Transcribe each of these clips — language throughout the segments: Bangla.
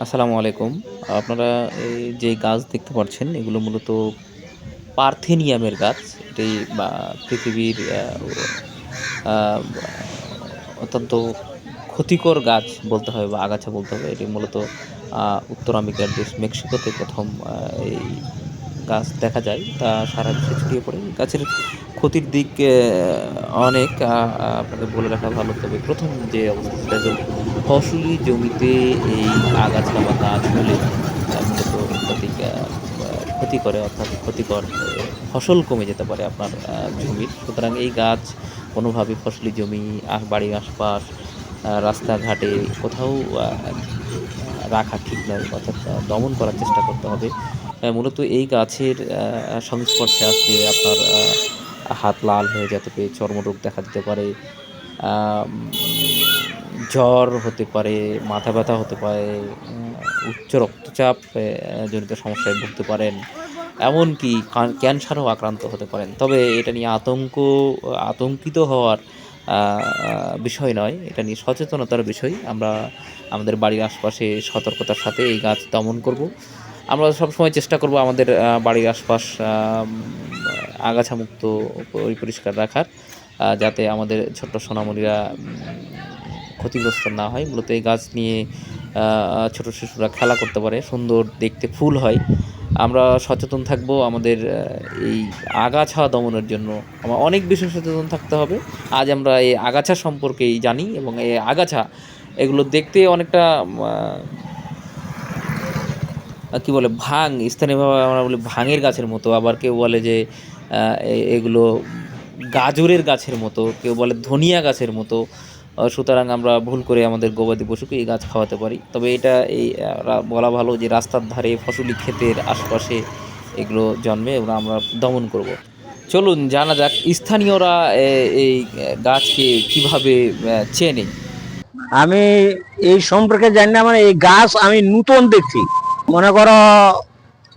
আসসালামু আলাইকুম। আপনারা এই যে গাছ দেখতে পাচ্ছেন এগুলো মূলত পার্থেনিয়ামের গাছ। এটি বা পৃথিবীর আ অত্যন্ত ক্ষতিকর গাছ বলতে হবে বা আগাছা বলতে হবে। এটি মূলত আ উত্তর আমেরিকার দেশ মেক্সিকোতে ১ম এই গাছ দেখা যায়। তা সারা বিশ্বে ছড়িয়ে পড়ে। গাছের ক্ষতির দিক অনেক আপনাকে বলে রাখা ভালো। তবে ১ম যে অবস্থা সেটা হলো ফসলি জমিতে এই আগাছা বা গাছ হলে মূলত অত্যাধিক বা ক্ষতি করে অর্থাৎ ক্ষতিকর ফসল কমে যেতে পারে আপনার জমির। সুতরাং এই গাছ কোনোভাবে ফসলি জমি, বাড়ির আশপাশ, রাস্তাঘাটে কোথাও আ রাখা ঠিক নয়। অর্থাৎ দমন করার চেষ্টা করতে হবে। মূলত এই গাছের সংস্পর্শে আসলে আপনার হাত লাল হয়ে যেতে পারে, চর্মরোগ দেখা দিতে পারে, আম জ্বর হতে পারে, মাথা ব্যথা হতে পারে, উচ্চ রক্তচাপ জনিত সমস্যায় ভুগতে পারেন। এমনকি ক্যান্সারও আক্রান্ত হতে পারেন। তবে এটা নিয়ে আতঙ্কিত হওয়ার আ আ বিষয় নয়। এটা নিয়ে সচেতনতার বিষয়। আমরা আমাদের বাড়ির আশপাশে সতর্কতার সাথে এই গাছ দমন করব। আমরা সবসময় চেষ্টা করব আমাদের বাড়ির আশপাশ আগাছামুক্ত পরিষ্কার রাখার। যাতে আমাদের ছোট্ট সোনামণিরা ক্ষতিগ্রস্ত না হয়। মূলত এই গাছ নিয়ে আ আ ছোট শিশুরা খেলা করতে পারে। সুন্দর দেখতে ফুল হয়। আমরা সচেতন থাকবো আমাদের এই আগাছা দমনের জন্য। অনেক বেশি সচেতন থাকতে হবে। আজ আমরা এই আগাছা সম্পর্কেই জানি এবং এই আগাছা এগুলো দেখতে অনেকটা আ কি বলে স্থানীয়ভাবে আমরা বলি ভাঙের গাছের মতো। আবার কেউ বলে যে আ এগুলো গাজরের গাছের মতো, কেউ বলে ধনিয়া গাছের মতো। সুতরাং আমরা ভুল করে আমাদের গবাদি পশুকে এই গাছ খাওয়াতে পারি। তবে এটা এই বলা ভালো যে রাস্তার ধারে ফসলি ক্ষেতের আশপাশে এগুলো জন্মে এবং আমরা দমন করব। চলুন জানা যাক স্থানীয়রা এই গাছকে কিভাবে চেনে? আমি এই সম্পর্কে জানি না, মানে এই গাছ আমি নূতন দেখছি। মনে করো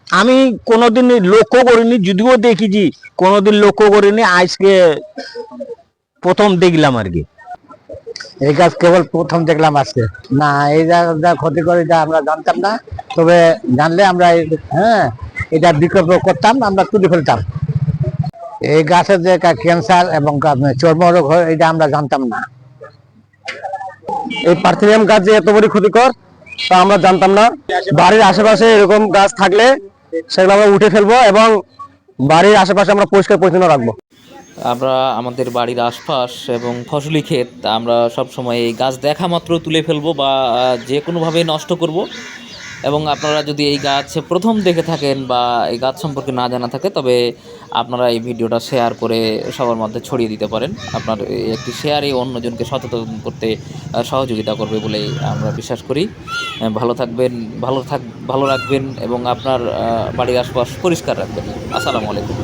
আমি কোনোদিন লক্ষ্য করিনি, যদিও দেখেছি কোনোদিন লক্ষ্য করিনি, আজকে প্রথম দেখলাম আর কি। এই গাছ কেবল প্রথম দেখলাম আজকে। না, এই যা ক্ষতি করে এটা আমরা জানতাম না। তবে জানলে আমরা হ্যাঁ এটা বিকল্প করতাম, আমরা তুলে ফেলতাম। এই গাছের যে ক্যান্সার এবং চর্মরোগ হয় এটা আমরা জানতাম না। এই পার্থেনিয়াম গাছ যে এত বড় ক্ষতিকর তা আমরা জানতাম না। বাড়ির আশেপাশে এরকম গাছ থাকলে সেগুলো আমরা উঠে ফেলবো এবং বাড়ির আশেপাশে আমরা পরিষ্কার পরিচ্ছন্ন রাখবো। আমরা আমাদের বাড়ির আশপাশ এবং ফসলি ক্ষেত আমরা সবসময় এই গাছ দেখা মাত্র তুলে ফেলবো বা যে কোনোভাবে নষ্ট করব। এবং আপনারা যদি এই গাছ প্রথম দেখে থাকেন বা এই গাছ সম্পর্কে না জানা থাকে, তবে আপনারা এই ভিডিওটা শেয়ার করে সবার মধ্যে ছড়িয়ে দিতে পারেন। আপনার এই একটি শেয়ারই অন্যজনকে সচেতন করতে সহযোগিতা করবে বলে আমরা বিশ্বাস করি। ভালো থাকবেন, ভালো রাখবেন এবং আপনার বাড়ির আশপাশ পরিষ্কার রাখবেন। আসসালামু আলাইকুম।